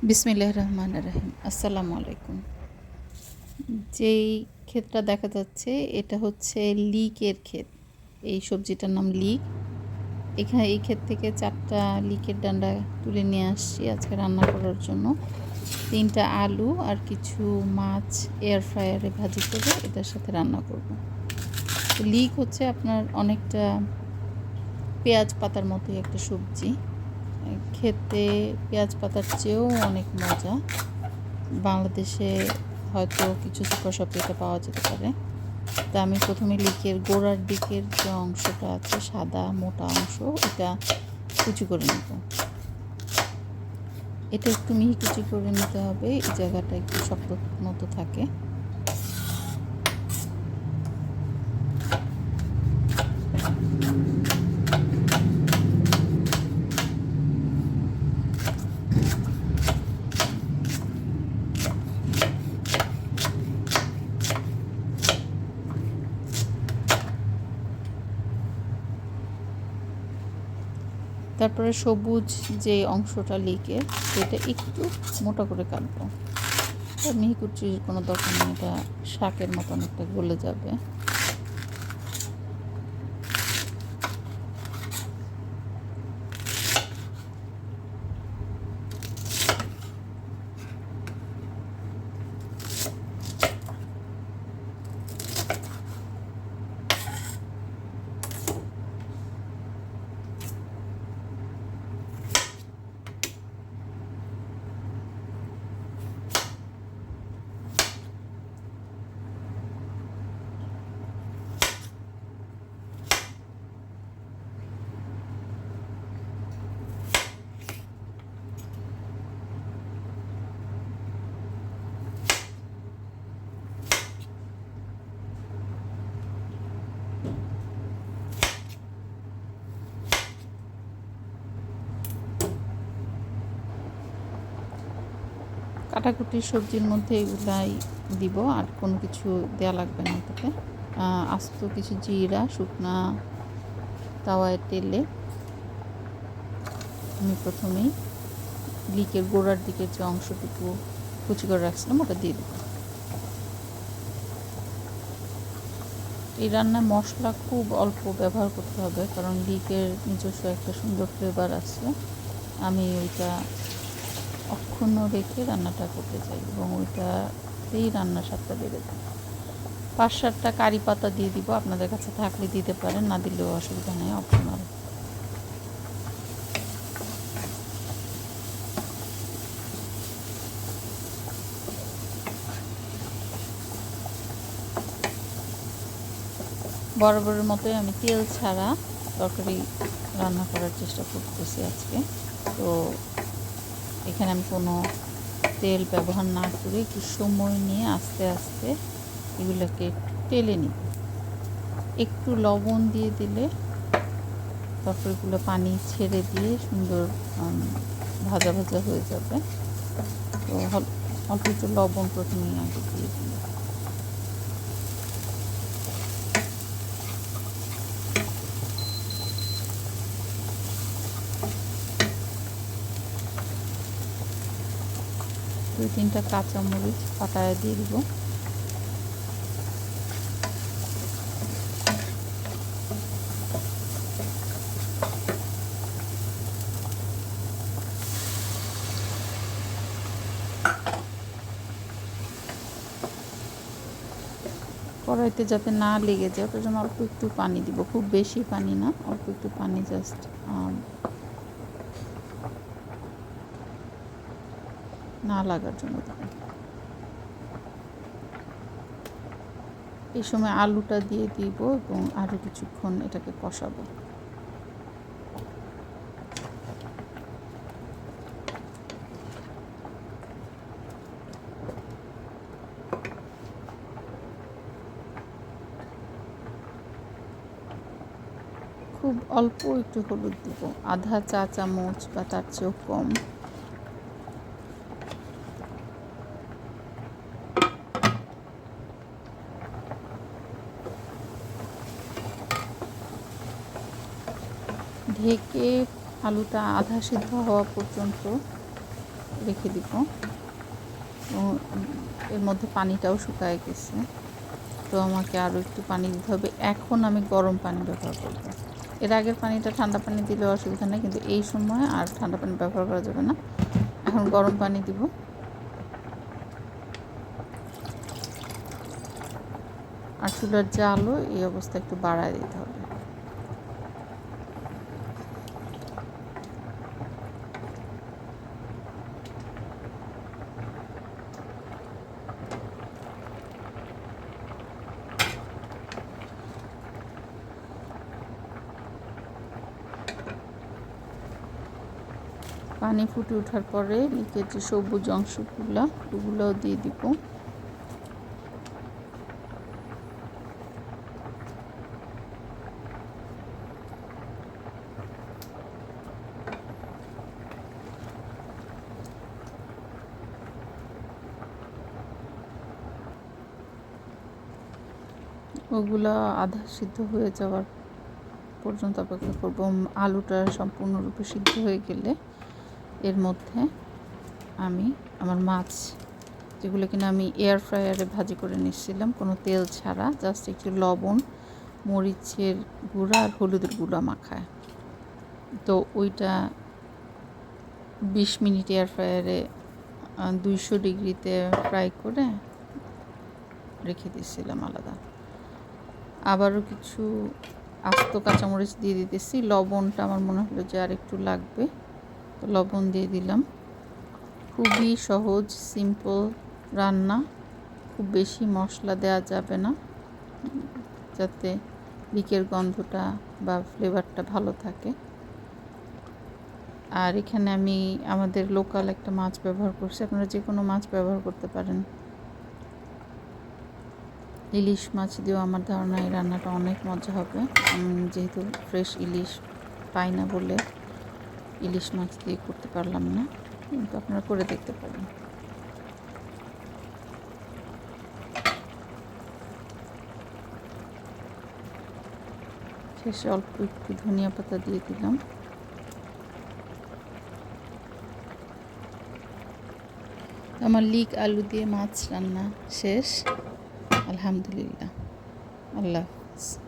বিসমিল্লাহির রহমানির রহিম। আসসালামু আলাইকুম। যেই ক্ষেতটা দেখা যাচ্ছে এটা হচ্ছে লিকের ক্ষেত। এই সবজিটার নাম লিক। এখানে এই ক্ষেত থেকে ৪টা লিকের ডান্ডা তুলে নিয়ে আসছি আজকে রান্না করার জন্য। ৩টা আলু আর কিছু মাছ এয়ার ফ্রায়ারে ভাজি করে এটার সাথে রান্না করব। তো লিক হচ্ছে আপনার অনেকটা পেঁয়াজ পাতার মতোই একটা সবজি। খেতে পেঁয়াজ পাতার চেয়েও অনেক মজা। বাংলাদেশে হয়তো কিছু সুপার শপে এটা পাওয়া যেতে পারে। তা আমি প্রথমে লিকের গোড়ার দিকের যে অংশটা আছে সাদা মোটা অংশ এটা কুচি করে নেব। এটা একটু মিহি কুচি করে নিতে হবে, এই জায়গাটা একটু শক্ত মতো থাকে। তারপরে সবুজ যে অংশটা লিকের এটা একটু মোটা করে কাটবো। মিহি কুচির কোনো দরকার নেই, এটা শাকের মতন একটা গলে যাবে। কাটাকুটির সবজির মধ্যে এগুলাই দিব, আর কোনো কিছু দেওয়া লাগবে না এটাতে। আস্ত কিছু জিরা শুকনা তাওয়ায় তেলে আমি প্রথমেই লিকের গোড়ার দিকের যে অংশটুকু কুচি করে রাখছিলাম ওটা দিয়ে দেবো। এই রান্নায় মশলা খুব অল্প ব্যবহার করতে হবে, কারণ লিকের নিজস্ব একটা সুন্দর ফ্লেভার আছে। আমি ওইটা অক্ষুণ্ণ রেখে রান্নাটা করতে চাই এবং ওইটাতেই রান্নার স্বাদটা বেড়ে যায়। ৫-৭টা কারি পাতা দিয়ে দিব, আপনাদের কাছে থাকলে দিতে পারেন, না দিলেও অসুবিধা নেই, অপশনাল। বরাবরের মতোই আমি তেল ছাড়া তরকারি রান্না করার চেষ্টা করতেছি আজকে। তো এখানে আমি কোনো তেল ব্যবহার না করে একটু সময় নিয়ে আস্তে আস্তে এগুলোকে একটু টেলে নিই। একটু লবণ দিয়ে দিলে তরকারিগুলো পানি ছেড়ে দিয়ে সুন্দর ভাজা ভাজা হয়ে যাবে। তো অল্প একটু লবণ প্রথমেই আগে দিয়ে দিই। 2-3টা কাঁচামরিচ পাটায় দিয়ে দিব। কড়াইতে যাতে না লেগে যায় ওটার জন্য অল্প একটু পানি দিব, খুব বেশি পানি না, অল্প একটু পানি জাস্ট না লাগার জন্য দিব। এই সময় আলুটা দিয়ে দিব এবং আরও কিছুক্ষণ এটাকে কষাবো। খুব অল্প একটু হলুদ দিব, আধা চা চামচ বা তার চেয়েও কম। ঢেকে আলুটা আধা সিদ্ধ হওয়া পর্যন্ত রেখে দিব। এর মধ্যে পানিটাও শুকায় গেছে, তো আমাকে আরও একটু পানি দিতে হবে। এখন আমি গরম পানি ব্যবহার করব। এর আগের পানিটা ঠান্ডা পানি দিলেও অসুবিধা নেই, কিন্তু এই সময় আর ঠান্ডা পানি ব্যবহার করা যাবে না। এখন গরম পানি দিব। আর চুলার জালও এই অবস্থা একটু বাড়ায় দিতে হবে। পানি ফুটে ওঠার পরে লিকের যে সবুজ অংশগুলো ওগুলোও দিয়ে দিব। ওগুলো আধা সিদ্ধ হয়ে যাওয়ার পর্যন্ত অপেক্ষা করব। আলুটা সম্পূর্ণরূপে সিদ্ধ হয়ে গেলে এর মধ্যে আমি আমার মাছ, যেগুলো কিনা আমি এয়ার ফ্রায়ারে ভাজি করে নিচ্ছিলাম কোনো তেল ছাড়া, জাস্ট একটু লবণ, মরিচের গুঁড়া আর হলুদের গুঁড়া মাখায়, তো ওইটা 20 মিনিট এয়ার ফ্রায়ারে 200 ডিগ্রিতে ফ্রাই করে রেখে দিয়েছিলাম আলাদা। আবারও কিছু আস্ত কাঁচামরিচ দিয়ে দিতেছি। লবণটা আমার মনে হলো যে আর একটু লাগবে, তো লবণ দিয়ে দিলাম। খুবই সহজ সিম্পল রান্না, খুব বেশি মশলা দেওয়া যাবে না, যাতে লিকের গন্ধটা বা ফ্লেভারটা ভালো থাকে। আর এখানে আমি আমাদের লোকাল একটা মাছ ব্যবহার করছি, আপনারা যে কোনো মাছ ব্যবহার করতে পারেন। ইলিশ মাছ দিয়েও আমার ধারণা এই রান্নাটা অনেক মজা হবে। যেহেতু ফ্রেশ ইলিশ পাই না বলে ইলিশ মাছ দিয়ে করতে পারলাম না, কিন্তু আপনারা করে দেখতে পারেন। শেষে অল্প একটু ধনিয়া পাতা দিয়ে দিলাম। আমার লিক আলু দিয়ে মাছ রান্না শেষ, আলহামদুলিল্লাহ। আল্লাহ হাফেজ।